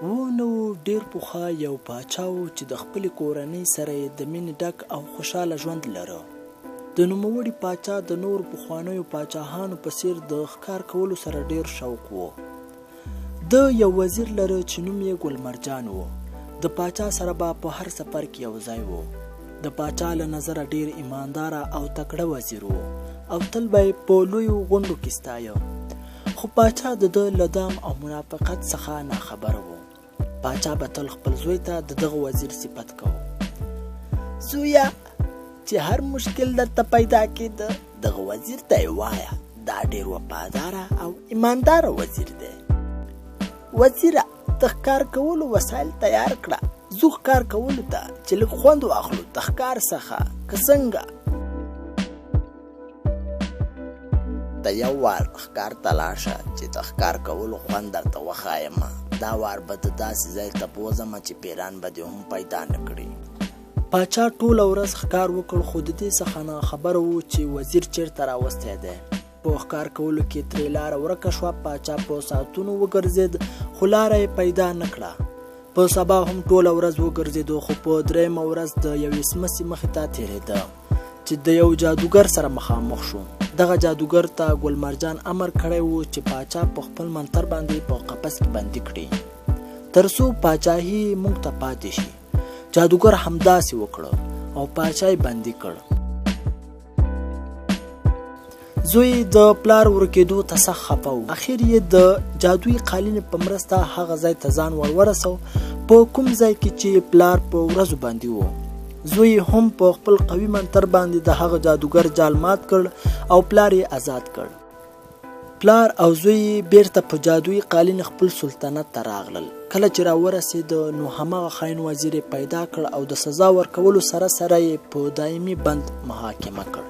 نو ډیر پخوا یو پاچا و چې د خپلې کورنۍ سره یې د مینې ډک او خوشحاله ژوند لره. د نوموړي پاچا د نورو پخوانیو پاچاهانو په څیر د ښکار کولو سره ډیر شوق و. د یو وزیر لره چې نوم یې ګلمرجان و. د پاچا سره به په هر سفر کې یو ځای و. د پاچا له نظره ډیر ایمانداره او تکړه وزیر و او تل به یې په لویو غونډو کې ستایه. خو پاچا د ده له دام او منافقت څخه ناخبره و. پاچا به تل خپل زوی ته د دغه وزیر صفت کوه: زویه، چې هر مشکل درته پیدا کېده دغه وزیر ته یې وایه، دا ډېر وفاداره او ایمانداره وزیر دی. وزیره، د ښکار کولو وسایل تیار کړه، ځو ښکار کولو ته چې لږ خوند واخلو د ښکار څخه، که څنګه؟ ته یو وار ښکار ته لاړ شه چې د ښکار کولو خوند درته وښایمه. دا وار به د داسې ځای ته بوځمه چې پیران به دې هم پیدا نه کړي. پاچا ټوله ورځ ښکار وکړ، خو د دې څخه نه خبره و چې وزیر چیرته راوستی دی. په ښکار کولو کې ترې لاره ورکه شوه. پاچا په ساعتونو وګرځېد خو لاره یې پیدا نه کړه. په سبا هم ټوله ورځ وګرځېدو خو په درېیمه ورځ د یوې سمڅې مخې ته تېرېده چې د یو جادوګر سره مخامخ شو. دغه جادوګر ته ګلمرجان امر کړی و چې پاچا په خپل منتر باندې په قفس کې بندي کړي تر څو پاچاهي موږ ته پاتې شي. جادوګر همداسې وکړه او پاچا یې بندي کړ. زوی د پلار ورکېدو ته سخت خفه و. اخر یې د جادویي قالینې په مرسته هغه ځای ته ځان ورورسو په کوم ځای کې چې پلار په ورځو باندې و. زوی هم په خپل قوي منتر باندې د هغه جادوګر جال مات کړ او پلار یې آزاد کړ. پلار او زوی بیرته په جادویي قالین خپل سلطنت ته راغلل. کله چې راورسېد نو هماغه خاین وزیر پیدا کړ او د سزا ورکولو سره سره یې په دایمي بند محاکمه کړ.